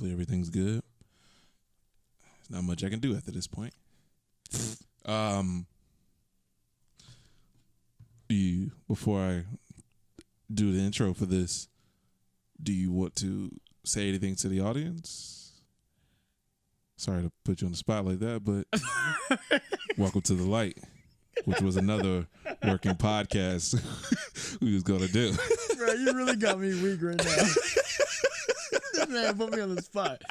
Hopefully everything's good. There's not much I can do after this point. Before I do the intro for this, do you want to say anything to the audience? Sorry to put you on the spot like that, but welcome to The Light, which was another working podcast we was going to do. Bro, you really got me weak right now. This man put me on the spot.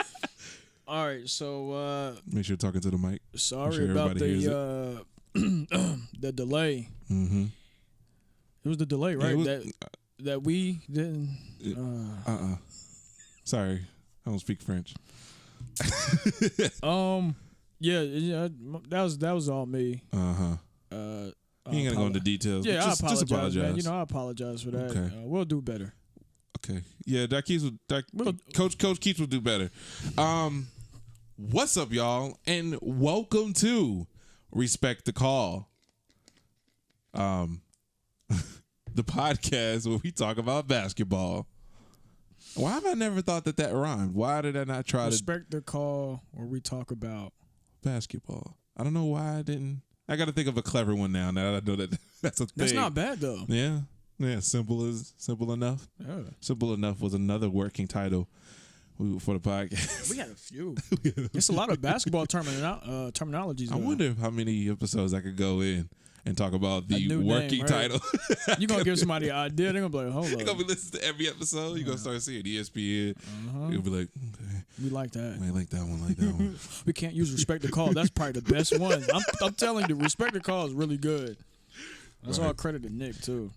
All right, so make sure you're talking to the mic. Sorry about the the delay. Mm-hmm. It was the delay, right? Yeah, that we didn't. Sorry, I don't speak French. Yeah, that was all me. You ain't gonna go into details. Yeah, just apologize. Man. You know, I apologize for that. Okay. We'll do better. Okay. Yeah, Coach Keas will do better. What's up, y'all? And welcome to Respect the Call. The podcast where we talk about basketball. Why have I never thought that rhymed? Why did I not try Respect the Call where we talk about basketball? I don't know why I didn't. I got to think of a clever one now that I know that's a thing. That's not bad, though. Yeah. Simple enough. Yeah. Simple enough was another working title for the podcast. We had a few. It's a lot of basketball terminologies. I wonder how many episodes I could go in and talk about the working title. You're going to give somebody an idea. They're going to be like, hold on. You're going to be listening to every episode. You're going to start seeing ESPN. You'll be like, okay. We like that. I like that one. We can't use Respect the Call. That's probably the best one. I'm telling you, Respect the Call is really good. That's all credit to Nick, too.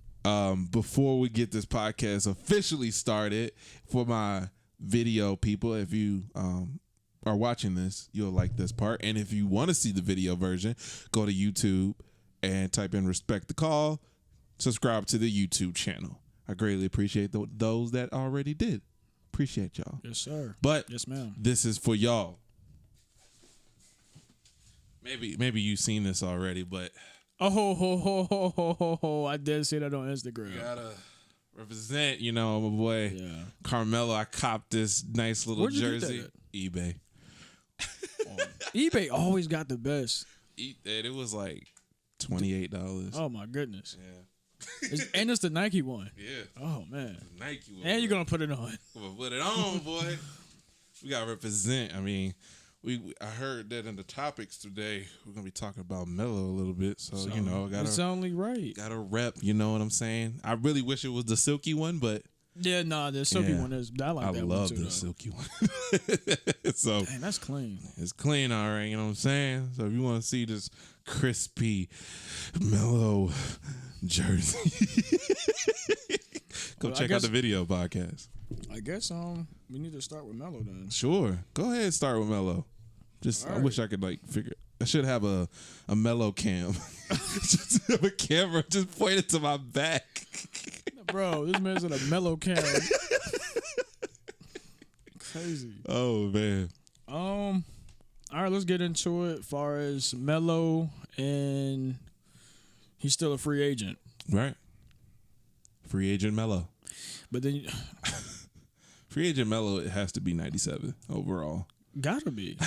Before we get this podcast officially started, for my video people, if you are watching this, you'll like this part. And if you want to see the video version, go to YouTube and type in Respect the Call. Subscribe to the YouTube channel. I greatly appreciate those that already did. Appreciate y'all. Yes, sir. But yes, ma'am. This is for y'all. Maybe you've seen this already, but I did see that on Instagram. You gotta represent, my boy. Yeah. Carmelo. I copped this nice little jersey. Get that eBay. eBay always got the best. It was like $28. Oh my goodness. Yeah. And it's the Nike one. Yeah. Oh man. The Nike one. And you're gonna put it on. I'm gonna put it on, boy. We gotta represent. I mean, I heard that in the topics today we're gonna be talking about Melo a little bit. So it's only right. Gotta rep. You know what I'm saying? I really wish it was the silky one, but yeah, the silky one is. I like that one too. I love the silky one. So dang, that's clean. It's clean, all right. You know what I'm saying? So if you want to see this crispy Melo jersey, go check out the video podcast. I guess we need to start with Melo then. Sure, go ahead and start with Melo. I wish I could figure. I should have a Melo cam. Just have a camera just pointed to my back. Bro, this man's in a Melo cam. Crazy. Oh man. All right, let's get into it. As far as Melo, and he's still a free agent, right? Free agent Melo. But then free agent Melo, it has to be 97 overall. Gotta be.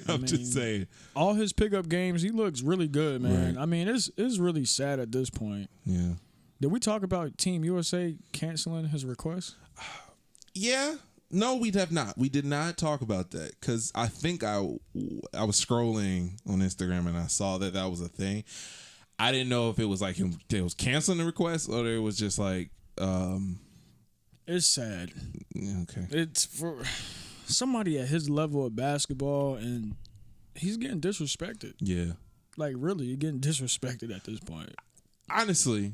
I'm just saying. All his pickup games, he looks really good, man. Right. I mean, it's really sad at this point. Yeah. Did we talk about Team USA canceling his request? Yeah. No, we have not. We did not talk about that because I think I was scrolling on Instagram and I saw that was a thing. I didn't know if it was like it was canceling the request or it was just like. It's sad. Okay. It's for somebody at his level of basketball, and he's getting disrespected. Yeah. Like, really, you're getting disrespected at this point. Honestly,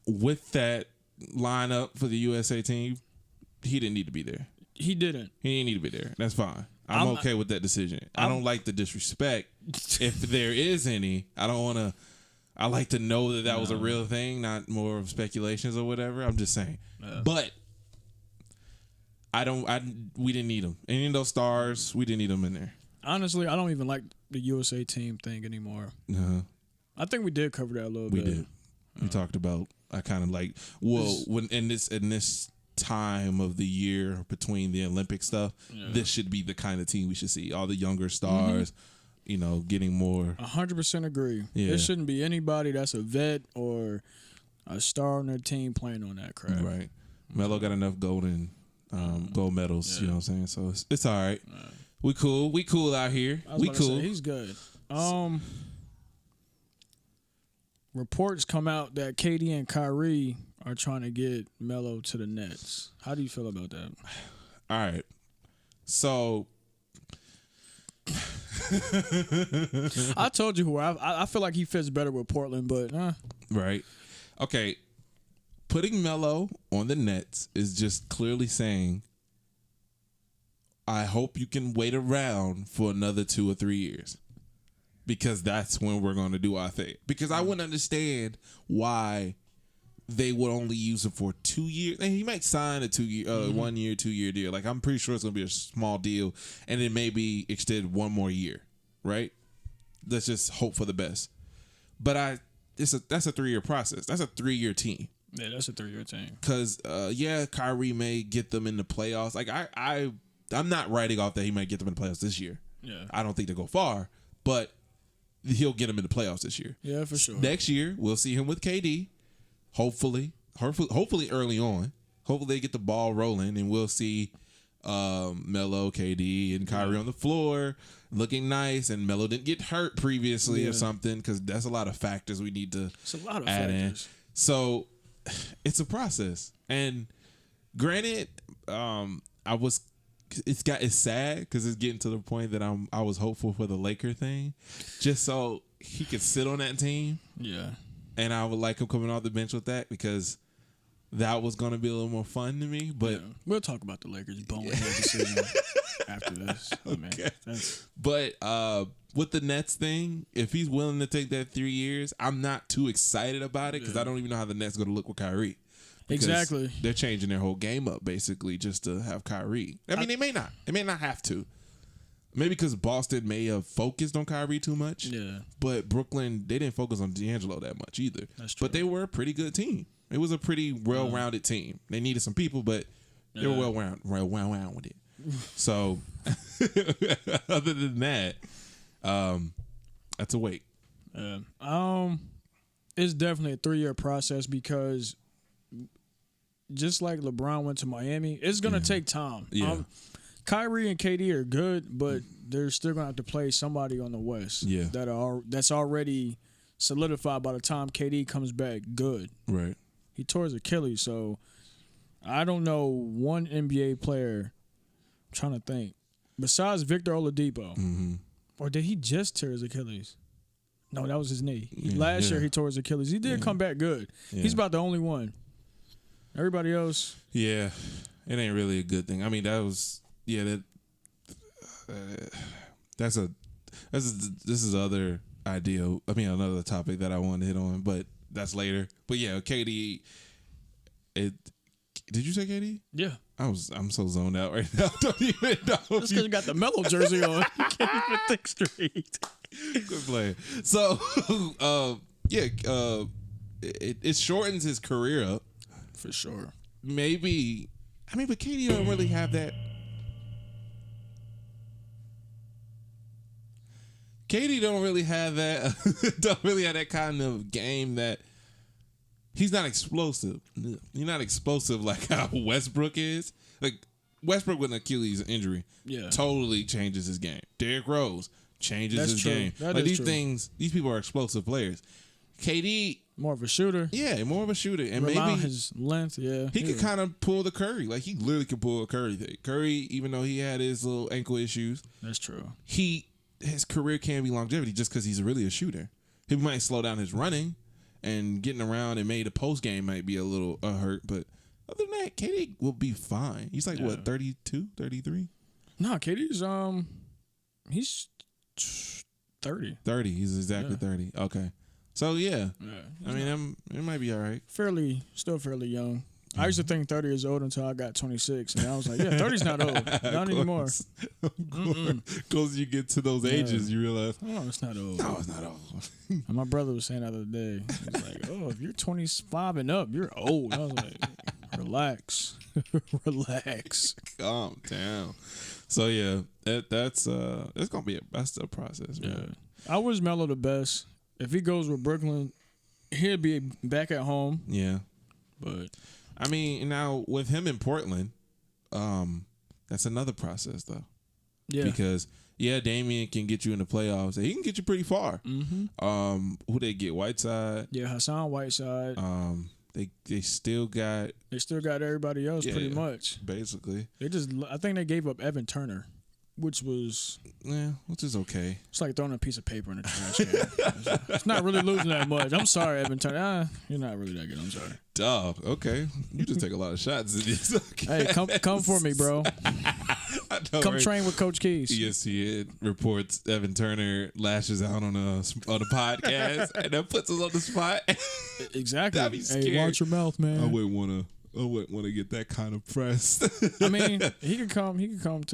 with that lineup for the USA team, he didn't need to be there. He didn't. He didn't need to be there. That's fine. I'm okay with that decision. I don't like the disrespect. If there is any, I don't want to. I like to know that was a real thing, not more of speculations or whatever. I'm just saying. But we didn't need him. Any of those stars, we didn't need them in there. Honestly, I don't even like the USA team thing anymore. I think we did cover that a little bit. We did. We talked about. I kind of like. Well, when in this time of the year between the Olympic stuff, this should be the kind of team we should see. All the younger stars, getting more. 100% agree. Yeah. It shouldn't be anybody that's a vet or a star on their team playing on that crap. Right. Melo got enough gold medals, you know what I'm saying? So it's all right. We cool. We cool out here. We cool. He's good. Reports come out that KD and Kyrie are trying to get Melo to the Nets. How do you feel about that? All right. So I told you who I feel like he fits better with Portland, but right. Okay. Putting Melo on the Nets is just clearly saying, I hope you can wait around for another 2 or 3 years. Because that's when we're going to do our thing. Because I wouldn't understand why they would only use him for 2 years. And he might sign a 2 year, 1 year, 2 year deal. Like, I'm pretty sure it's going to be a small deal, and then maybe extend 1 more year, right? Let's just hope for the best. But that's a 3-year process. That's a 3-year team. Yeah, that's a 3-year team. Because Kyrie may get them in the playoffs. Like I'm not writing off that he might get them in the playoffs this year. Yeah, I don't think they go far, but he'll get them in the playoffs this year. Yeah, for sure. Next year, we'll see him with KD. Hopefully early on. Hopefully they get the ball rolling, and we'll see Melo, KD, and Kyrie on the floor looking nice. And Melo didn't get hurt previously or something, because that's a lot of factors we need to add in. So it's a process. And granted, it's sad because it's getting to the point that I was hopeful for the Laker thing, just so he could sit on that team. Yeah. And I would like him coming off the bench with that, because that was going to be a little more fun to me. But we'll talk about the Lakers bonehead decision after this. Okay. But with the Nets thing, if he's willing to take that 3 years, I'm not too excited about it, because I don't even know how the Nets going to look with Kyrie. Exactly. They're changing their whole game up basically just to have Kyrie. I mean, they may not. They may not have to. Maybe because Boston may have focused on Kyrie too much. Yeah. But Brooklyn, they didn't focus on D'Angelo that much either. That's true. But they were a pretty good team. It was a pretty well-rounded team. They needed some people, but they were well-rounded. So, other than that, that's a wait. It's definitely a 3-year process, because just like LeBron went to Miami, it's going to take time. Yeah. Kyrie and KD are good, but they're still going to have to play somebody on the West that's already solidified by the time KD comes back good. Right. He tore his Achilles, so I don't know one NBA player, I'm trying to think, besides Victor Oladipo. Mm-hmm. Or did he just tear his Achilles? No, that was his knee. Last year he tore his Achilles. He did come back good. Yeah. He's about the only one. Everybody else. Yeah, it ain't really a good thing. I mean, this is other idea. I mean, another topic that I wanted to hit on, but that's later. But yeah, KD. Did you say KD? Yeah. I'm so zoned out right now. I don't even know. Just because you got the Melo jersey on, you can't even think straight. Good play. So, it shortens his career up. For sure. Maybe. I mean, but KD don't really have that. KD don't really have that kind of game that he's not explosive. He's not explosive like how Westbrook is. Like, Westbrook with an Achilles injury totally changes his game. Derrick Rose changes his game. Like, these people are explosive players. KD, more of a shooter. Yeah, more of a shooter. And rely maybe on his length, he could kind of pull the Curry. Like, he literally could pull a Curry thing. Curry, even though he had his little ankle issues. That's true. His career can be longevity just because he's really a shooter. He might slow down his running and getting around, and maybe the post game might be a little hurt. But other than that, KD will be fine. He's like, what, 32, 33? No, KD's, he's 30. 30. He's exactly 30. Okay. So, yeah. I mean, it might be all right. Still fairly young. I used to think 30 is old until I got 26, and I was like, 30's not old. Not anymore. Because you get to those ages, you realize, no, it's not old. No, it's not old. And my brother was saying the other day, he was like, if you're 25 and up, you're old. I was like, Relax. Relax. Calm down. So yeah, that's it's gonna be that's a process, man. Yeah. I wish Melo the best. If he goes with Brooklyn, he'll be back at home. Yeah. But I mean, now with him in Portland, that's another process though. Yeah. Because Damian can get you in the playoffs. He can get you pretty far. Mm-hmm. Who they get? Whiteside. Yeah, Hassan Whiteside. They still got everybody else pretty much. Basically. I think they gave up Evan Turner, which is okay. It's like throwing a piece of paper in a trash can. It's not really losing that much. I'm sorry, Evan Turner. You're not really that good. I'm sorry. Dog. Okay. You just take a lot of shots in this. Hey, come for me, bro. Come train with Coach Keas. ESPN reports Evan Turner lashes out on a podcast and that puts us on the spot. Exactly. That'd be scary. Hey, watch your mouth, man. I wouldn't want to get that kind of press. I mean, he could come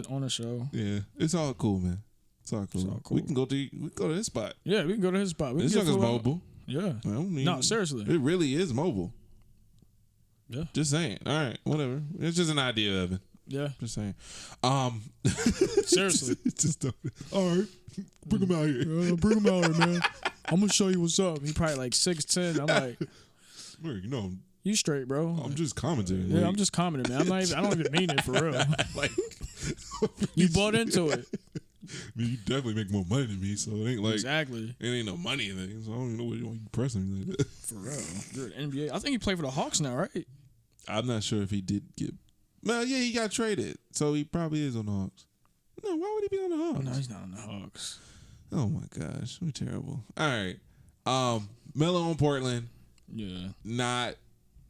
on the show. Yeah, it's all cool, man. It's all cool. We can go to his spot. Yeah, we can go to his spot. This junk is mobile. Yeah. No, seriously. It really is mobile. Yeah. Just saying. All right, whatever. It's just an idea, Evan. Yeah. Just saying. Seriously. Just all right. Bring him out here. Bring him out here, man. I'm gonna show you what's up. He probably like 6'10". I'm like, you straight, bro. I'm just commenting. Yeah, I'm just commenting, man. I don't even mean it for real. Like, you bought into it. I mean, you definitely make more money than me, so it ain't like exactly. It ain't no money thing. So I don't even know what you pressing me like that. For real, you're an NBA. I think he played for the Hawks now, right? I'm not sure if he did get. Well, yeah, he got traded, so he probably is on the Hawks. No, why would he be on the Hawks? No, he's not on the Hawks. Oh my gosh, we're terrible. All right, Melo on Portland. Yeah. Not.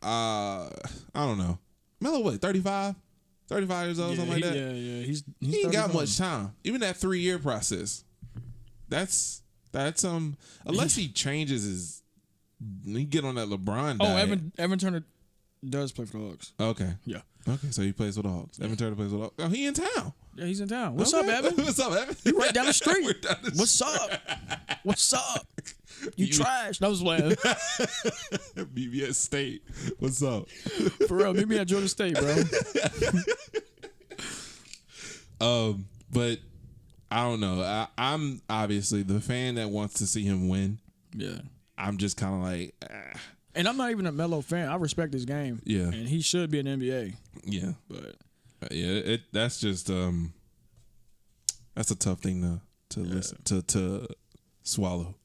I don't know. Melo, what? 35 years old, something like that. Yeah. He's he ain't got much time. Even that 3-year process. That's unless he changes his. He get on that LeBron. Diet. Evan Turner does play for the Hawks. Okay. Yeah. Okay, so he plays for the Hawks. Yeah. Evan Turner plays for the Hawks. Oh, he in town. Yeah, he's in town. What's up, Evan? What's up, Evan? You right down the street. What's up? What's up? You trash. That was playing. BBS State. What's up? For real, meet me at Georgia State, bro. But I don't know. I'm obviously the fan that wants to see him win. Yeah. I'm just kind of like. And I'm not even a Melo fan. I respect his game. Yeah. And he should be an NBA. Yeah. But that's just that's a tough thing to listen to swallow.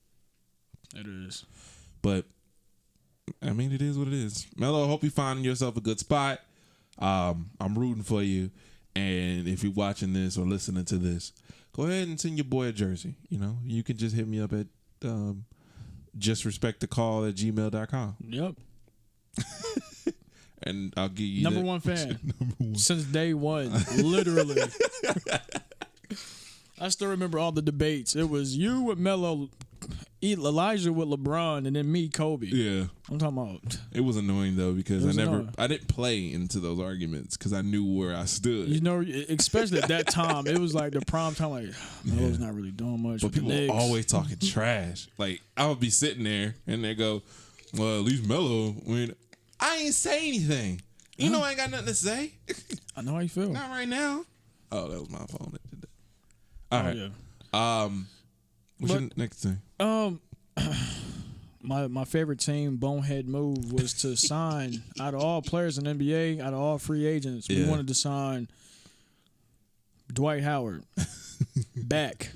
It is. But I mean, it is what it is. Melo, I hope you find yourself a good spot. I'm rooting for you. And if you're watching this or listening to this, go ahead and send your boy a jersey. You know, you can just hit me up at justrespectthecall@gmail.com. Yep. And I'll give you number one fan. Number one. Since day one. Literally. I still remember all the debates. It was you with Melo, Elijah with LeBron, and then me, Kobe. Yeah. I'm talking about. It was annoying though because I didn't play into those arguments because I knew where I stood. You know, especially at that time, it was like the prime time. Like Melo's not really doing much. But people were always talking trash. Like I would be sitting there and they go, "Well, at least Melo." I ain't say anything. You know I ain't got nothing to say. I know how you feel. Not right now. Oh, that was my phone that did that. All right. Yeah. What's your next thing? My favorite team bonehead move was to sign out of all players in NBA, out of all free agents, we wanted to sign Dwight Howard back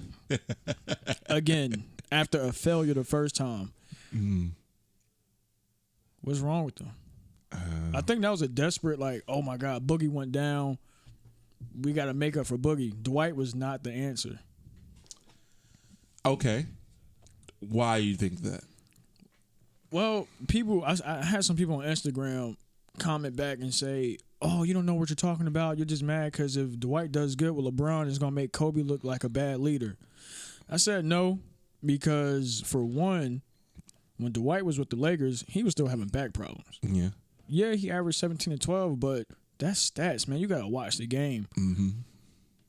again after a failure the first time. What's wrong with them? I think that was a desperate, like, oh my God, Boogie went down. We got to make up for Boogie. Dwight was not the answer. Okay. Why do you think that? Well, people, I had some people on Instagram comment back and say, oh, you don't know what you're talking about. You're just mad because if Dwight does good with LeBron, it's going to make Kobe look like a bad leader. I said no, because for one, when Dwight was with the Lakers, he was still having back problems. Yeah. Yeah, he averaged 17 and 12, but that's stats, man. You got to watch the game. Mm-hmm.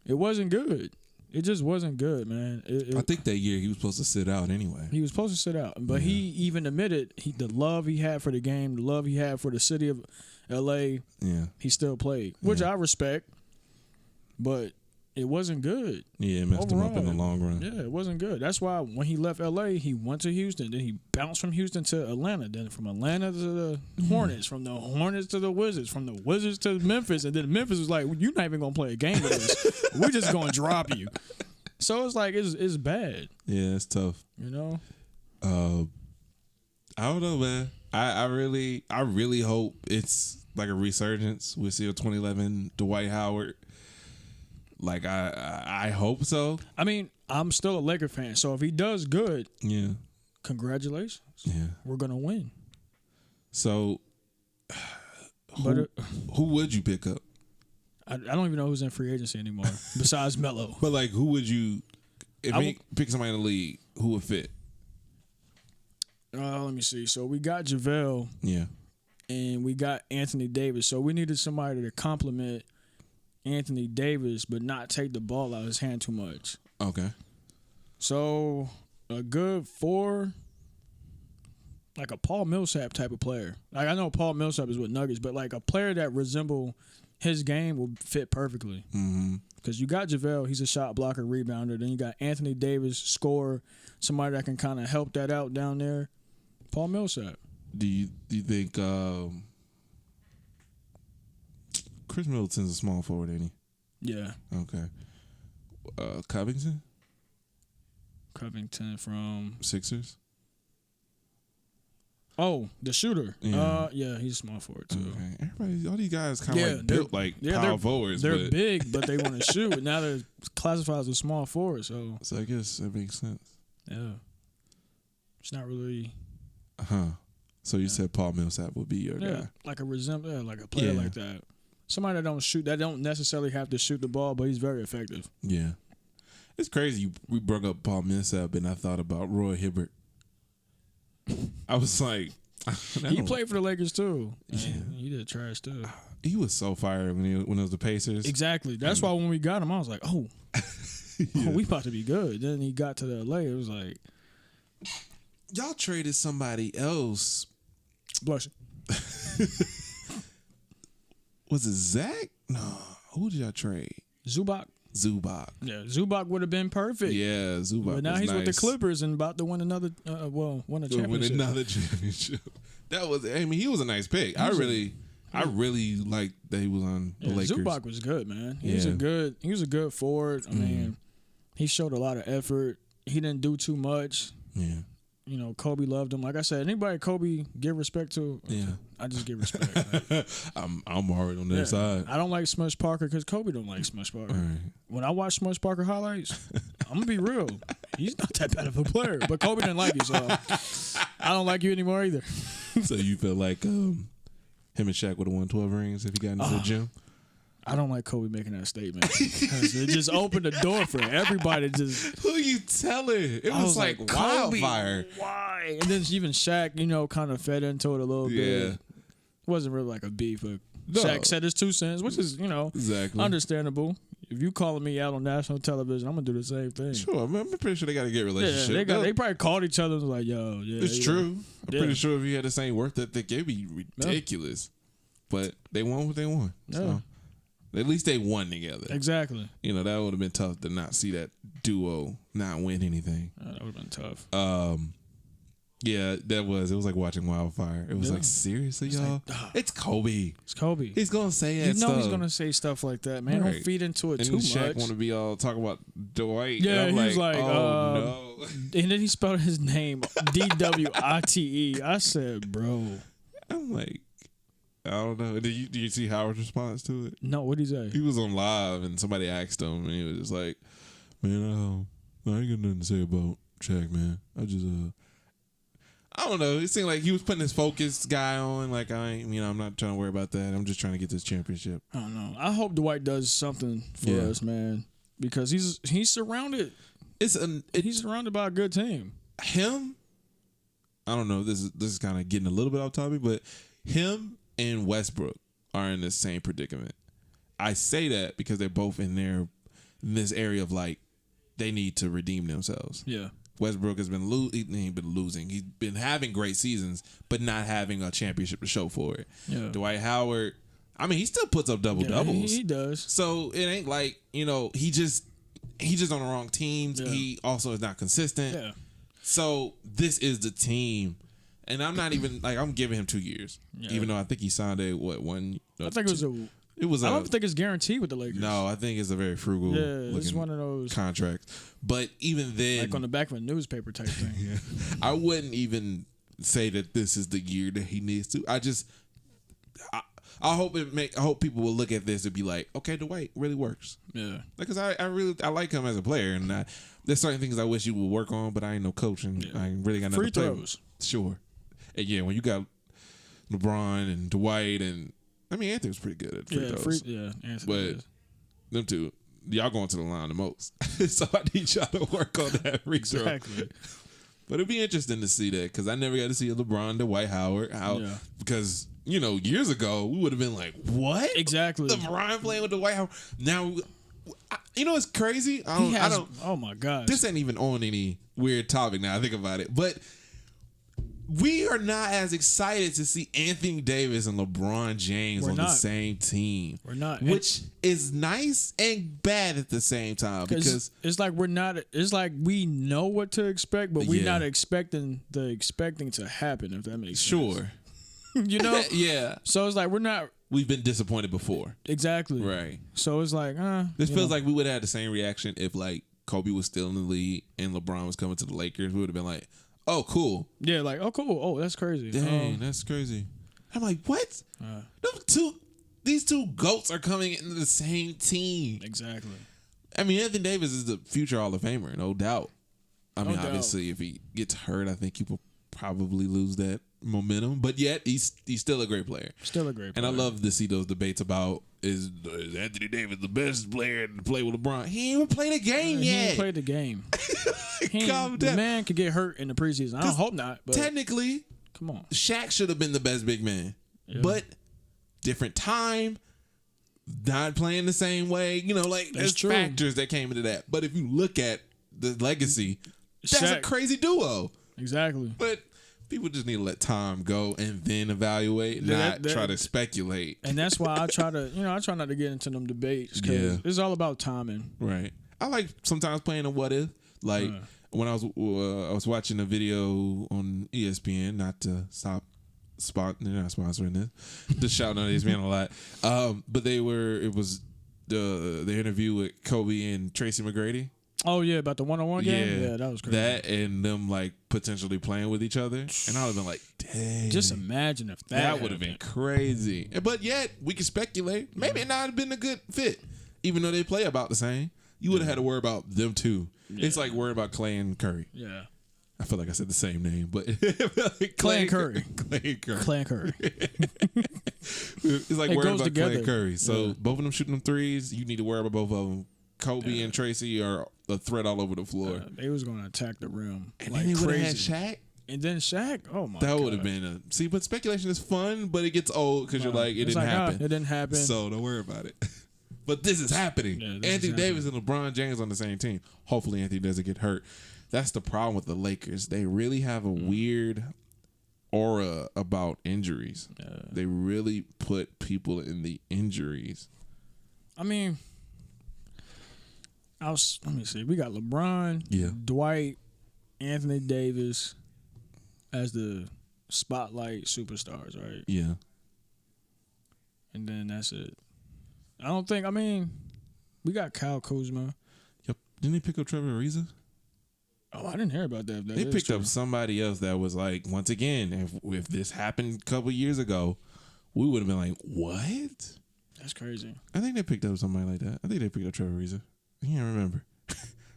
It wasn't good. It just wasn't good, man. I think that year he was supposed to sit out anyway. He was supposed to sit out, but he even admitted the love he had for the game, the love he had for the city of L.A. Yeah, he still played, which I respect, but it wasn't good. Yeah, it messed him up in the long run. Yeah, it wasn't good. That's why when he left L.A., he went to Houston. Then he bounced from Houston to Atlanta. Then from Atlanta to the Hornets. From the Hornets to the Wizards. From the Wizards to Memphis. And then Memphis was like, you're not even going to play a game with us. We're just going to drop you. So it's like, it's bad. Yeah, it's tough. You know? I don't know, man. I really hope it's like a resurgence. We see a 2011 Dwight Howard. Like I hope so. I mean, I'm still a Laker fan, so if he does good, congratulations. Yeah, we're gonna win. So, who would you pick up? I don't even know who's in free agency anymore besides Melo. But like, who would you? If you pick somebody in the league, who would fit? Let me see. So we got JaVale. Yeah. And we got Anthony Davis. So we needed somebody to complement Anthony Davis, but not take the ball out of his hand too much. Okay. So a good 4, like a Paul Millsap type of player. Like I know Paul Millsap is with Nuggets, but like a player that resemble his game will fit perfectly. Because you got JaVale, he's a shot blocker, rebounder. Then you got Anthony Davis, scorer, somebody that can kind of help that out down there. Paul Millsap. Do you think Chris Middleton's a small forward, ain't he? Yeah. Okay. Covington from Sixers. Oh, the shooter. Yeah, he's a small forward too. Okay. Everybody, all these guys kind of like built like power forwards. They're big, but they want to shoot. Now they're classified as a small forward. So I guess that makes sense. Yeah. It's not really. So you said Paul Millsap would be your guy. Like a like a player like that. Somebody that don't shoot, that don't necessarily have to shoot the ball, but he's very effective. Yeah. It's crazy we brought up Paul Millsap and I thought about Roy Hibbert. I was like... He played for the Lakers too. Yeah. He did trash too. He was so fired when it was the Pacers. Exactly. That's why when we got him, I was like, oh, we about to be good. Then he got to the LA, it was like... Y'all traded somebody else. Blushing. Was it Zach? No. Who did y'all trade? Zubac. Yeah, Zubac would have been perfect. Yeah, Zubac. But now he's with the Clippers and about to win another. Win a championship. Win another championship. That was. I mean, he was a nice pick. I really liked that he was on the Lakers. Zubac was good, man. He was a good forward. I mean, he showed a lot of effort. He didn't do too much. Yeah. You know, Kobe loved him. Like I said, anybody Kobe give respect to, I just give respect. Right? I'm hard on their side. I don't like Smush Parker because Kobe don't like Smush Parker. Right. When I watch Smush Parker highlights, I'm going to be real. He's not that bad of a player. But Kobe didn't like you, so I don't like you anymore either. So you feel like him and Shaq would have won 12 rings if he got into the gym? I don't like Kobe making that statement. It just opened the door for everybody. Who you telling? It was like wildfire. Why? And then even Shaq, kind of fed into it a little bit. It wasn't really like a beef. But Shaq said his 2 cents, which is, exactly understandable. If you calling me out on national television, I'm gonna do the same thing. Sure, I'm pretty sure they got a good relationship. Yeah, they probably called each other and was like, "Yo, yeah." It's true. I'm pretty sure if you had the same work ethic, it'd be ridiculous. But they won what they won. So. At least they won together. Exactly. That would have been tough to not see that duo not win anything. That would have been tough. Yeah, that was. It was like watching Wildfire. It was like, seriously, y'all? It's Kobe. It's Kobe. He's going to say that stuff. He's going to say stuff like that, man. Don't feed into it too much. And Shaq want to be all talk about Dwight. Yeah, and he's like, oh, no. And then he spelled his name DWITE. I said, bro. I'm like, I don't know. Did you see Howard's response to it? No, what'd he say? He was on live and somebody asked him and he was just like, man, I ain't got nothing to say about Shaq, man. I don't know. It seemed like he was putting his focus guy on. Like, I'm not trying to worry about that. I'm just trying to get this championship. I don't know. I hope Dwight does something for us, man. Because he's surrounded. He's surrounded by a good team. Him, I don't know. This is kind of getting a little bit off topic, but him and Westbrook are in the same predicament. I say that because they're both in this area of like they need to redeem themselves. Yeah. Westbrook has been losing. He's been having great seasons, but not having a championship to show for it. Yeah. Dwight Howard, I mean, he still puts up double-doubles. He does. So it ain't like, he just on the wrong teams. Yeah. He also is not consistent. Yeah. So this is the team. And I'm not even, I'm giving him 2 years. Yeah. Even though I think he signed a, one? I think it was I don't think it's guaranteed with the Lakers. No, I think it's a very frugal it's one of those contracts. But even then, like on the back of a newspaper type thing. Yeah. I wouldn't even say that this is the year that he needs to. I hope people will look at this and be like, okay, Dwight really works. Yeah. Because I like him as a player, and there's certain things I wish he would work on, but I ain't no coach, and I ain't really got nothing free to play throws. With. Sure. And yeah, when you got LeBron and Dwight, and I mean Anthony was pretty good at free throws. Anthony. But is. Them two, y'all going to the line the most, so I need y'all to work on that free throw. Exactly. But it'd be interesting to see that because I never got to see a LeBron, Dwight Howard, because years ago we would have been like, what? Exactly. LeBron playing with Dwight Howard. Now, it's crazy. Oh my gosh. This ain't even on any weird topic now. I think about it, but we are not as excited to see Anthony Davis and LeBron James on the same team. We're not. Which is nice and bad at the same time because it's like we're not. It's like we know what to expect, but we're not expecting to happen. If that makes sense. Sure. Yeah. So it's like we're not. We've been disappointed before. Exactly. Right. So it's like, this feels like we would have had the same reaction if Kobe was still in the league and LeBron was coming to the Lakers. We would have been like, oh, cool. Yeah, like, oh, cool. Oh, that's crazy. Dang, that's crazy. I'm like, what? These two GOATs are coming into the same team. Exactly. I mean, Anthony Davis is the future Hall of Famer, no doubt. I mean, obviously, if he gets hurt, I think he will probably lose that momentum. But yet, he's still a great player. And I love to see those debates about is Anthony Davis the best player to play with LeBron? He ain't even played a game yet. He ain't played the game. The man could get hurt in the preseason. I hope not. But technically, come on, Shaq should have been the best big man, but different time, not playing the same way. There's factors that came into that. But if you look at the legacy, that's a crazy duo. Exactly. But people just need to let time go and then evaluate, not try to speculate. And that's why I try not to get into them debates because it's all about timing. Right. I like sometimes playing a what if. Like when I was watching a video on ESPN, not to stop they're not sponsoring this, just shouting on ESPN a lot. But it was the interview with Kobe and Tracy McGrady. Oh yeah, about the one-on-one game. Yeah, that was crazy. That and them potentially playing with each other, and I would have been like, dang. Just imagine if that would have been crazy. But yet we can speculate. Maybe it not have been a good fit, even though they play about the same. You would have had to worry about them too. Yeah. It's like worrying about Clay and Curry. Yeah. I feel like I said the same name, but Clay and Curry. Clay and Curry. It's like worrying about Clay and Curry. So both of them shooting them threes. You need to worry about both of them. Kobe and Tracy are a threat all over the floor. They was going to attack the rim. And then they would have had Shaq. And then Shaq, oh my God. That would have been but speculation is fun, but it gets old because you're like, it didn't happen. It didn't happen. So don't worry about it. But this is happening. Yeah, Anthony Davis and LeBron James on the same team. Hopefully Anthony doesn't get hurt. That's the problem with the Lakers. They really have a weird aura about injuries. Yeah. They really put people in the injuries. I mean, let me see. We got LeBron, Dwight, Anthony Davis as the spotlight superstars, right? Yeah. And then that's it. We got Kyle Kuzma. Yep. Didn't they pick up Trevor Ariza? Oh, I didn't hear about that. They picked up somebody else that was like, once again, if this happened a couple years ago, we would have been like, what? That's crazy. I think they picked up somebody like that. I think they picked up Trevor Ariza. I can't remember.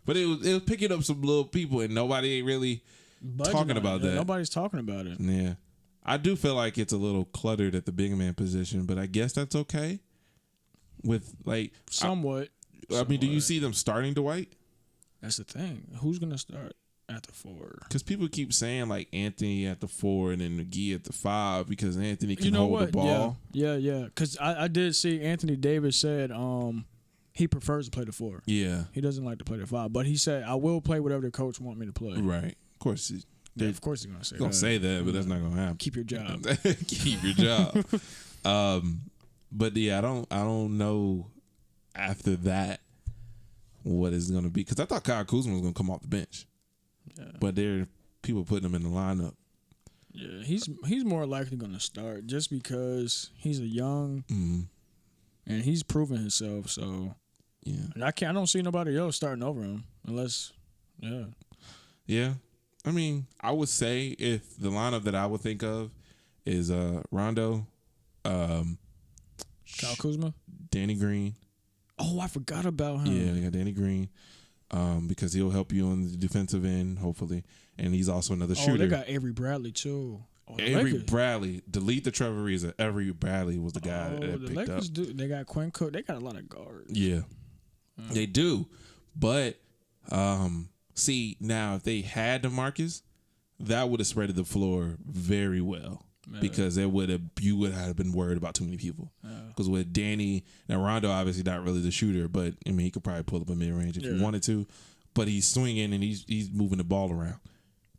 But it was picking up some little people, and nobody ain't really talking about that. Nobody's talking about it. Yeah. I do feel like it's a little cluttered at the big man position, but I guess that's okay. With somewhat. I mean, do you see them starting Dwight? That's the thing. Who's gonna start at the 4? Because people keep saying Anthony at the 4 and then McGee at the 5 because Anthony can hold the ball. Yeah. Because I did see Anthony Davis said he prefers to play the 4. Yeah. He doesn't like to play the 5. But he said, I will play whatever the coach want me to play. Right. Of course. Yeah, of course he's going to say that. He's going to say that, but that's not going to happen. Keep your job. Keep your job. But yeah, I don't know after that what is going to be. Because I thought Kyle Kuzma was going to come off the bench. Yeah. But there are people putting him in the lineup. Yeah, he's more likely going to start just because he's a young and he's proven himself. So yeah, and I don't see nobody else starting over him unless yeah. I mean, I would say if the lineup that I would think of is Rondo, Kyle Kuzma, Danny Green. Oh, I forgot about him. Yeah, they got Danny Green. Because he'll help you on the defensive end, hopefully. And he's also another shooter. Oh, they got Avery Bradley, too. Oh, Avery Bradley. Delete the Trevor Ariza. Avery Bradley was the guy that the picked Lakers up. They got Quinn Cook. They got a lot of guards. Yeah. They do. But, see, now, if they had DeMarcus, that would have spreaded the floor very well. Because you would have been worried about too many people. Because with Danny, now Rondo obviously not really the shooter, but I mean he could probably pull up a mid range if he wanted to. But he's swinging and he's moving the ball around.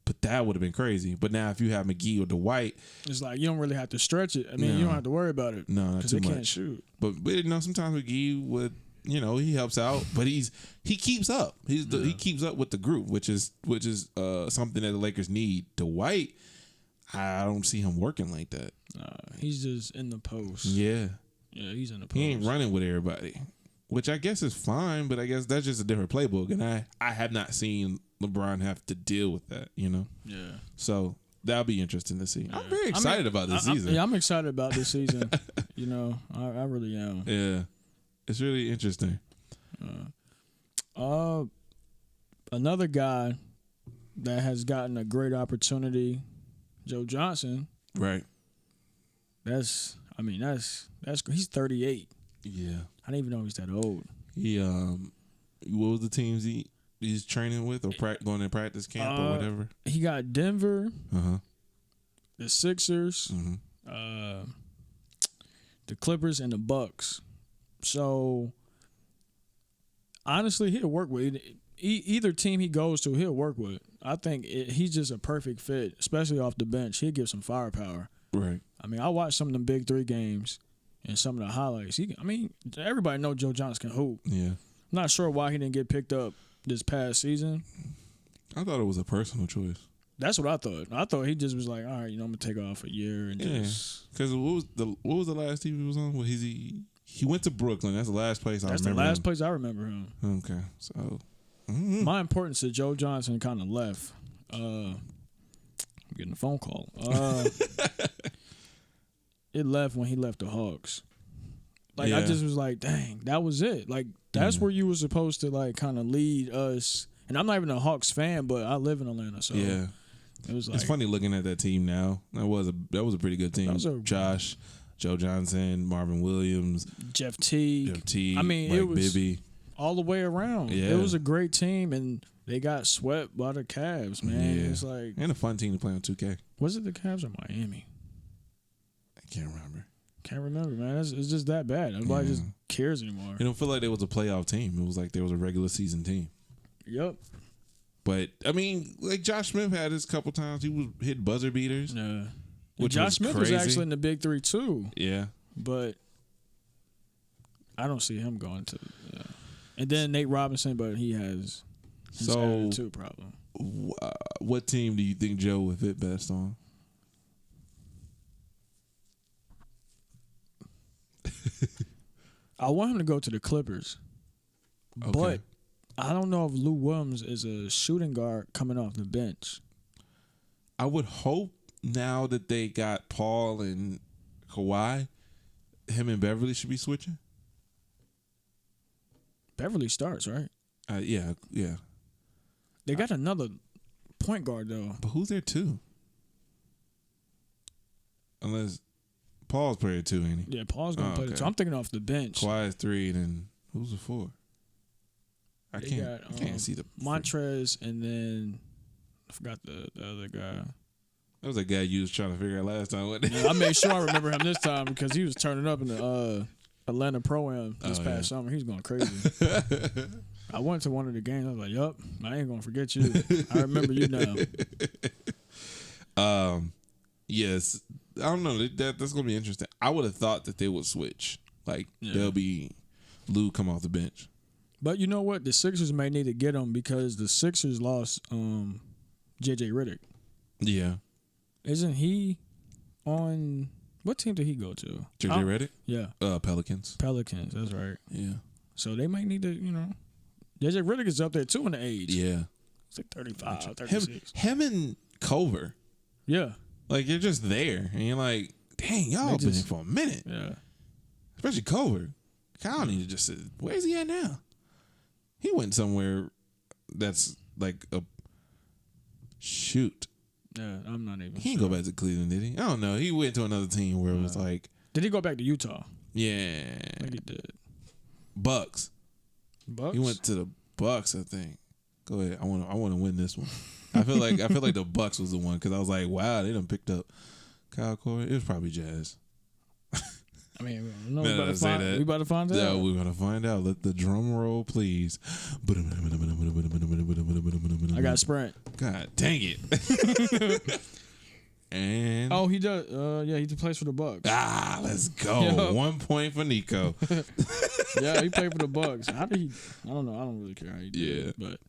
But that would have been crazy. But now if you have McGee or Dwight, it's like you don't really have to stretch it. I mean you don't have to worry about it. No, not too much. Can't shoot. But sometimes McGee would. He helps out, but he keeps up. He keeps up with the group, which is something that the Lakers need. Dwight, I don't see him working like that. He's just in the post. Yeah, he's in the post. He ain't running with everybody, which I guess is fine, but I guess that's just a different playbook, and I have not seen LeBron have to deal with that, Yeah. So that'll be interesting to see. I'm very excited about this season. I'm excited about this season. I really am. Yeah, it's really interesting. Another guy that has gotten a great opportunity, Joe Johnson. Right. That's he's 38. Yeah. I didn't even know he's that old. He what was the teams he's training with or going to practice camp or whatever? He got Denver, the Sixers, the Clippers, and the Bucks. So honestly, he'll work with either team he goes to. He'll work with. I think he's just a perfect fit, especially off the bench. He'll give some firepower. Right. I mean, I watched some of the Big 3 games and some of the highlights. Everybody knows Joe Johnson can hoop. Yeah. I'm not sure why he didn't get picked up this past season. I thought it was a personal choice. That's what I thought. I thought he just was like, all right, I'm gonna take off a year and just. Because what was the last team he was on? He went to Brooklyn. That's the last place I remember. That's the last place I remember him. Okay, so my importance to Joe Johnson kind of left. I'm getting a phone call. It left when he left the Hawks. I just was like, dang, that was it. Like that's where you were supposed to kind of lead us. And I'm not even a Hawks fan, but I live in Atlanta, so yeah. It was it's funny looking at that team now. That was a pretty good team. Josh, Joe Johnson, Marvin Williams, Jeff Teague. I mean, Mike it was Bibby. All the way around. Yeah. It was a great team, and they got swept by the Cavs, man. Yeah. It's like and a fun team to play on 2K. Was it the Cavs or Miami? I can't remember. Can't remember, man. It's just that bad. Nobody just cares anymore. You don't feel like they was a playoff team. It was like there was a regular season team. Yep. But I mean, like Josh Smith had his couple times. He was hit buzzer beaters. Yeah. Which Josh Smith crazy. was actually in the Big 3 too. Yeah. But I don't see him going to. And then Nate Robinson, but he has his attitude problem. What team do you think Joe would fit best on? I want him to go to the Clippers. Okay. But I don't know if Lou Williams is a shooting guard coming off the bench. I would hope now that they got Paul and Kawhi, him and Beverly should be switching. Beverly starts, right? Yeah. They got another point guard, though. But who's there, too? Unless Paul's playing 2, ain't he? Yeah, Paul's going to play the 2. I'm thinking off the bench. Kawhi is 3, then who's the 4? I can't see the Montrez, and then I forgot the other guy. That was a guy you was trying to figure out last time. Yeah, I made sure I remember him this time because he was turning up in the Atlanta Pro-Am this past summer. He's going crazy. I went to one of the games. I was like, yup, I ain't going to forget you. I remember you now. Yes. I don't know. That's going to be interesting. I would have thought that they would switch. Like, there'll be Lou come off the bench. But you know what? The Sixers may need to get him because the Sixers lost J.J. Redick. Yeah. Isn't he on... What team did he go to? J.J. Redick? Yeah. Pelicans. Pelicans, that's right. Yeah. So they might need to, J.J. Redick is up there too in the age. Yeah. It's like 35, 36. Him and Culver. Yeah. Like, you're just there. And you're like, dang, y'all been here for a minute. Yeah. Especially Culver. Kyle need to just say, where's he at now? He went somewhere that's like a shoot. Yeah, I'm not even He didn't go back to Cleveland, did he? I don't know. He went to another team where it was like... Did he go back to Utah? Yeah. I think he did. Bucks. Bucks? He went to the Bucks, I think. Go ahead. I want to win this one. I feel like the Bucks was the one because I was like, wow, they done picked up Kyle Korver. It was probably Jazz. I mean, we about to find out. Yeah, we're going to find out. Let the drum roll, please. I got Sprint. God dang it. And he does. Yeah, he plays for the Bucks. Let's go. Yep. 1 point for Nico. Yeah, he played for the Bucks. How did he? I don't know. I don't really care how he did. Yeah, but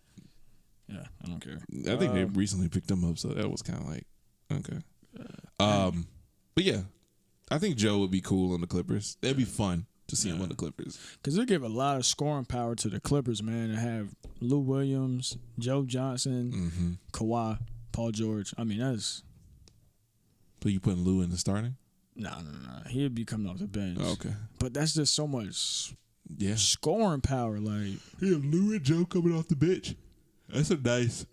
yeah, I don't care. I think they recently picked him up, so that was kind of like okay. But yeah, I think Joe would be cool on the Clippers. That'd be fun to see him on the Clippers because they give a lot of scoring power to the Clippers, man. To have Lou Williams, Joe Johnson, Kawhi, Paul George. I mean, that's. So you putting Lou in the starting? No. He'd be coming off the bench. Okay. But that's just so much scoring power. Like, Lou and Joe coming off the bench. That's That's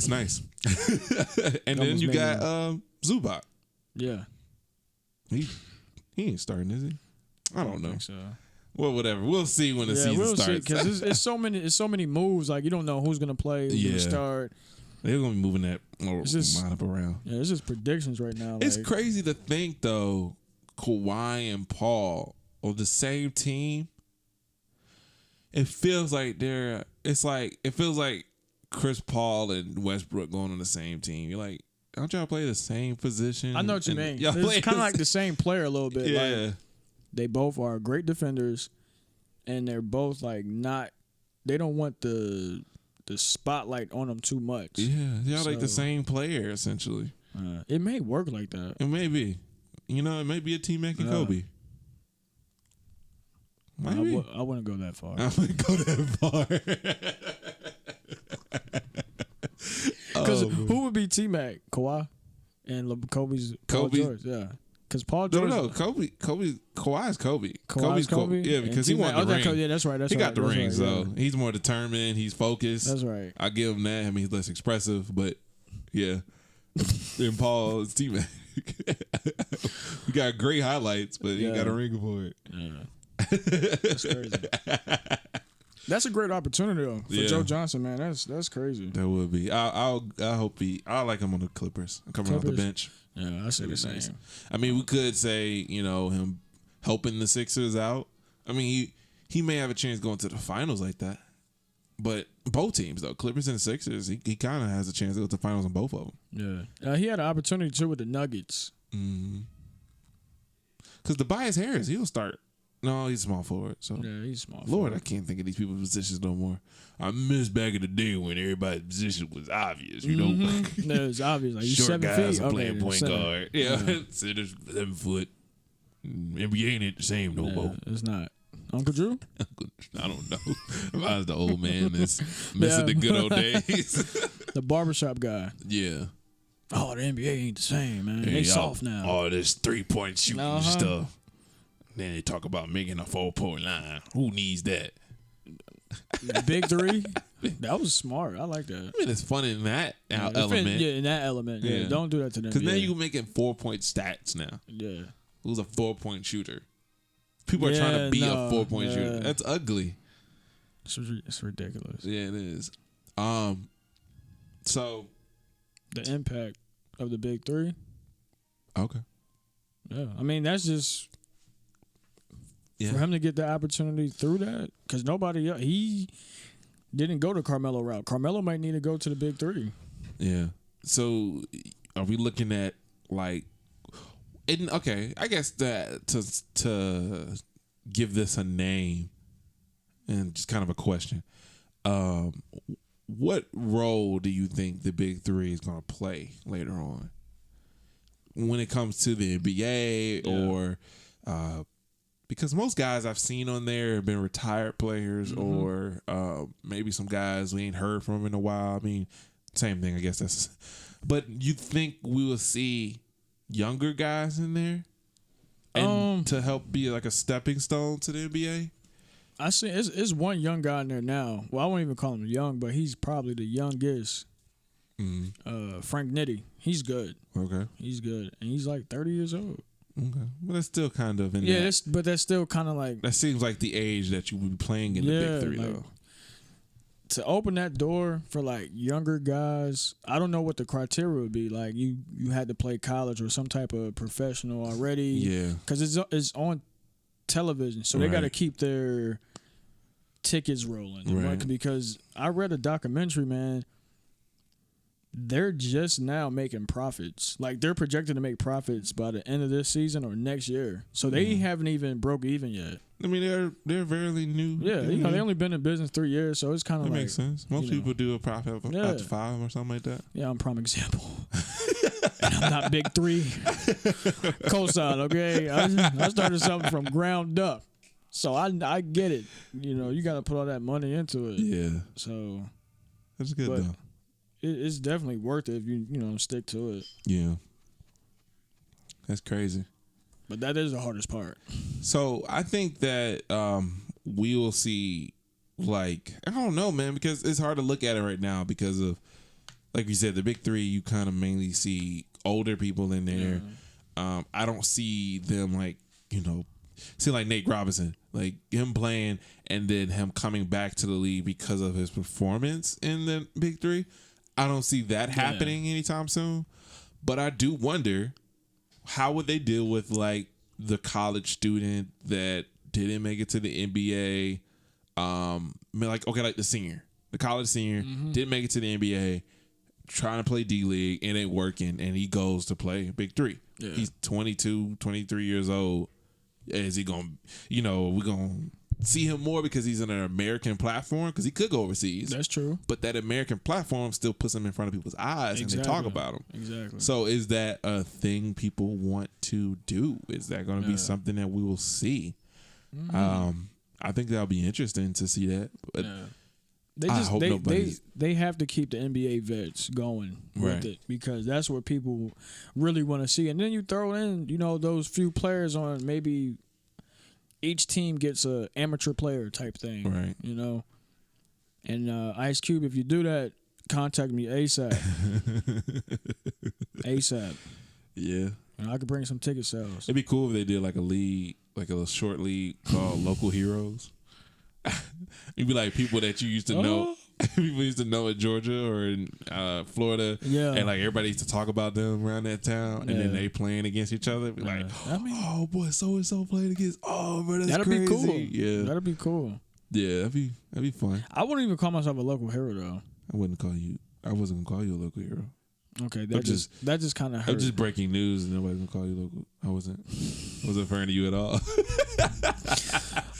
nice. And then you got Zubac. Yeah. He ain't starting, is he? I don't know. Think so. Well, whatever. We'll see when the season starts. Because it's so many moves. Like, you don't know who's gonna play, who's gonna start. They're gonna be moving that lineup around. Yeah, it's just predictions right now. It's crazy to think though, Kawhi and Paul on the same team. It feels like Chris Paul and Westbrook going on the same team. You're like, don't y'all play the same position? I know what you mean. It's kind of like the same player a little bit. Yeah. Like, they both are great defenders, and they're both like not. They don't want the spotlight on them too much. Yeah, y'all like the same player essentially. It may work like that. It may be. It may be a T Mac and Kobe. Maybe. I wouldn't go that far. I wouldn't go that far. Because who would be T Mac? Kawhi and Kobe's Paul George. Yeah. Because Paul George. No. Kawhi's Kobe. Kobe's Kobe. Yeah, because he won the ring. Yeah, that's right. He got the ring, so he's more determined. He's focused. That's right. I give him that. I mean, he's less expressive, but yeah. And Paul is T Mac. We got great highlights, but he got a ring for it. Yeah. That's crazy. That's a great opportunity though for Joe Johnson, man. That's crazy. That would be. I hope I like him on the Clippers. Coming off the bench. Yeah, I say the same. Nice. I mean, we could say him helping the Sixers out. I mean, he may have a chance going to the finals like that. But both teams though, Clippers and Sixers, he kind of has a chance to go to the finals on both of them. Yeah, he had an opportunity too with the Nuggets. Because Tobias Harris, he'll start. No, he's small forward. So yeah, he's small. Lord, I can't think of these people's positions no more. I miss back in the day when everybody's position was obvious. You know, no, it's obvious. Like you short 7 guys feet, are playing point guard. Yeah, centers 7 foot. NBA ain't the same no more. It's not. Uncle Drew? I don't know. I was the old man that's missing the good old days. The barbershop guy. Yeah. Oh, the NBA ain't the same, man. They soft now. All this 3-point shooting stuff. Then they talk about making a 4-point line. Who needs that? The big three? That was smart. I like that. I mean, it's fun in that element. Yeah, in that element. Yeah. Don't do that to them. Because now you're making 4-point stats now. Yeah. Who's a 4-point shooter? People are trying to be a 4-point shooter. That's ugly. It's ridiculous. Yeah, it is. So the impact of the big three. Okay. Yeah, I mean that's just For him to get the opportunity through that, because nobody else, he didn't go the Carmelo route. Carmelo might need to go to the big three. Yeah. So are we looking at like, I guess that to give this a name and just kind of a question. What role do you think the big three is going to play later on when it comes to the NBA or because most guys I've seen on there have been retired players or maybe some guys we ain't heard from in a while. I mean, same thing, I guess. But you think we will see younger guys in there and to help be like a stepping stone to the NBA? I see it's one young guy in there now. Well, I won't even call him young, but he's probably the youngest. Frank Nitti. He's good. Okay. He's good. And he's like 30 years old. Okay. But that's still kind of in but that's still kind of like... That seems like the age that you would be playing in the big three, like, though. To open that door for like younger guys, I don't know what the criteria would be. Like you had to play college or some type of professional already. Yeah. Because it's on television, so they got to keep their tickets rolling. Right? Because I read a documentary, man. They're just now making profits. Like they're projected to make profits by the end of this season or next year. So they haven't even broke even yet. I mean, they're fairly new. Yeah, they only been in business 3 years, so it's kind of that like... makes sense. Most people do a profit after 5 or something like that. Yeah, I'm prime example. And I'm not big three. Cosign, okay? I started something from ground up. So I get it. You got to put all that money into it. Yeah. So... That's good, though. It's definitely worth it if you stick to it. Yeah. That's crazy. But that is the hardest part. So I think that we will see, like, I don't know, man, because it's hard to look at it right now because of, like you said, the big three, you kind of mainly see older people in there. Yeah. I don't see them like Nate Robinson, like him playing and then him coming back to the league because of his performance in the big three. I don't see that happening anytime soon. But I do wonder, how would they deal with like the college student that didn't make it to the NBA? Like the senior, the college senior didn't make it to the NBA, trying to play D League, it ain't working, and he goes to play big three. Yeah. He's 22, 23 years old. Is he going to, we're going to see him more because he's in an American platform? Because he could go overseas. That's true. But that American platform still puts him in front of people's eyes and they talk about him. Exactly. So is that a thing people want to do? Is that going to be something that we will see? I think that'll be interesting to see that. But they have to keep the NBA vets going with it because that's what people really want to see. And then you throw in, those few players on, maybe each team gets a amateur player type thing, right? And Ice Cube, if you do that, contact me ASAP. ASAP. Yeah. And I could bring some ticket sales. It'd be cool if they did like a league, like a short league called Local Heroes. It'd be like people that you used to know. People used to know in Georgia or in Florida. Yeah. And like everybody used to talk about them around that town. And then they playing against each other. Be like, oh boy, so and so playing against. Oh, bro, that's crazy. That'd be cool. Yeah. That'd be cool. Yeah, that'd be fun. I wouldn't even call myself a local hero though. I wasn't gonna call you a local hero. Okay, that just kind of hurt. I'm just breaking news and nobody's gonna call you local. I wasn't referring to you at all.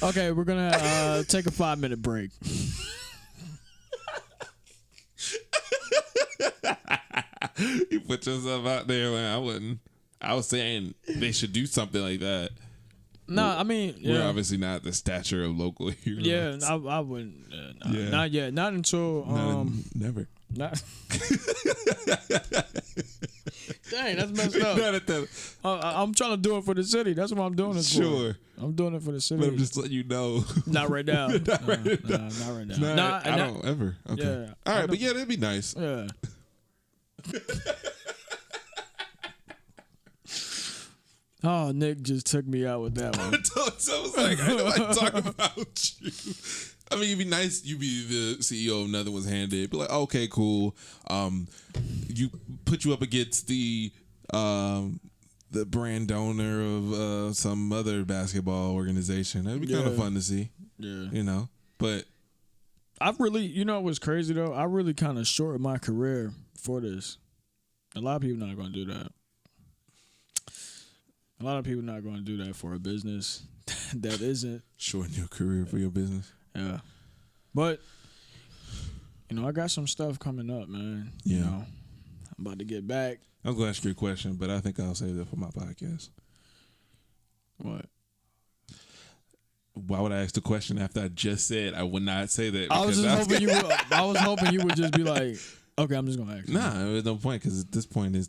Okay, we're gonna take a 5-minute break. You put yourself out there, man. I was saying they should do something like that. No, I mean, we're obviously not the stature of local heroes. Yeah, I wouldn't. Not yet. Not until never. Not. Dang, that's messed up. Not at that. I'm trying to do it for the city. That's what I'm doing it for. Sure. I'm doing it for the city. But I'm just letting you know. Not right now. Not right now. I don't ever. Okay. Yeah, all right, but yeah, that'd be nice. Yeah. Oh, Nick just took me out with that one. So I was like, I don't like talking about you. I mean, it'd be nice you be the CEO of Nothing Was Handed. Be like, okay, cool. You put you up against the the brand owner of some other basketball organization. That'd be kind of fun to see. Yeah. You know, but I've really, you know what's crazy though? I really kind of shortened my career for this. A lot of people not going to do that. A lot of people not going to do that for a business that isn't. Shorten your career for your business. Yeah. But, you know, I got some stuff coming up, man. Yeah. You know, I'm about to get back. I was going to ask you a question, but I think I'll save that for my podcast. What? Why would I ask the question after I just said I would not say that? I was hoping you would just be like, okay, I'm just gonna ask. Nah, there's no point because at this point it's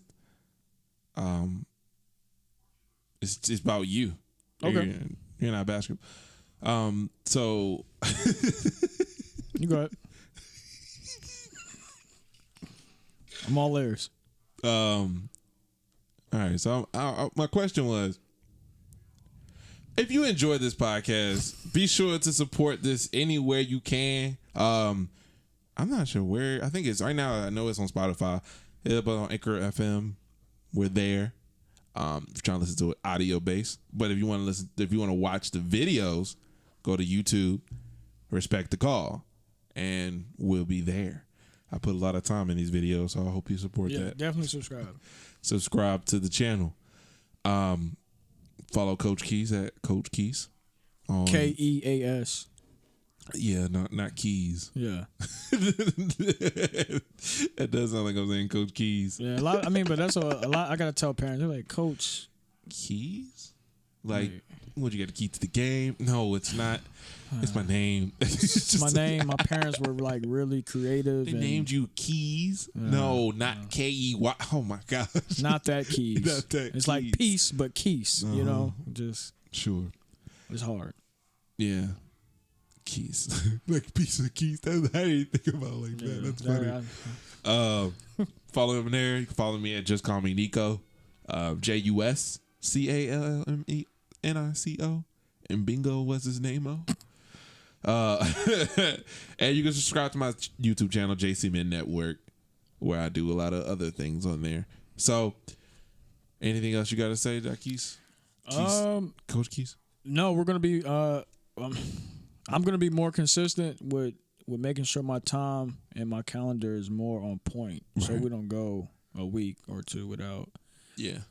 about you. Okay, you're not basketball. So you go ahead. I'm all ears. All right. So my question was, if you enjoy this podcast, be sure to support this anywhere you can. I'm not sure where. I think it's right now. I know it's on Spotify, but on Anchor FM, we're there. If you're trying to listen to it audio based, but if you want to watch the videos, go to YouTube, Respect the Call, and we'll be there. I put a lot of time in these videos, so I hope you support that. Definitely subscribe. Subscribe to the channel. Follow Coach Keas at Coach Keas. Keas. Yeah, not Keys. Yeah. That does sound like I'm saying Coach Keas. Yeah, but that's a lot. I gotta tell parents. They're like, Coach Keys? Like, would you get a key to the game? No, it's not. It's my name. It's my name. My parents were like really creative. They named you Keys? No, not K-E-Y. Oh my gosh. Not that Keys. Not that it's Keys. like peace, but Keys. You know, just sure. It's hard. Yeah. Keys. Like piece of keys. That's how you think about it like that. That's funny. Follow him there. You can follow me at Just Call Me Nico. JUSCALMENICO. And bingo was his name. And you can subscribe to my YouTube channel, JC Men Network, where I do a lot of other things on there. So, anything else you got to say, Keas? Coach Keas? No, we're gonna be. I'm gonna be more consistent with making sure my time and my calendar is more on point, so we don't go a week or two without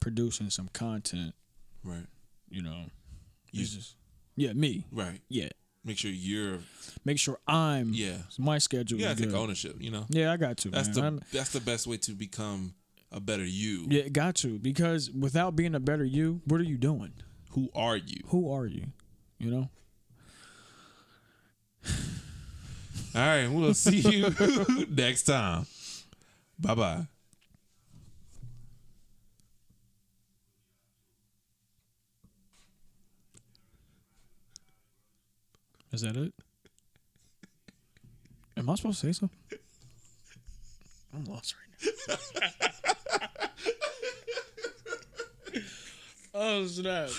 producing some content. Right. You know, me. Right. Yeah. Make sure I'm. Yeah. My schedule. You gotta is take good. ownership. You know. Yeah, I got to. That's the best way to become a better you. Yeah, got to, because without being a better you, what are you doing? Who are you? You know. All right, we'll see you next time. Bye-bye. Is that it? Am I supposed to say something? I'm lost right now. Oh, snap.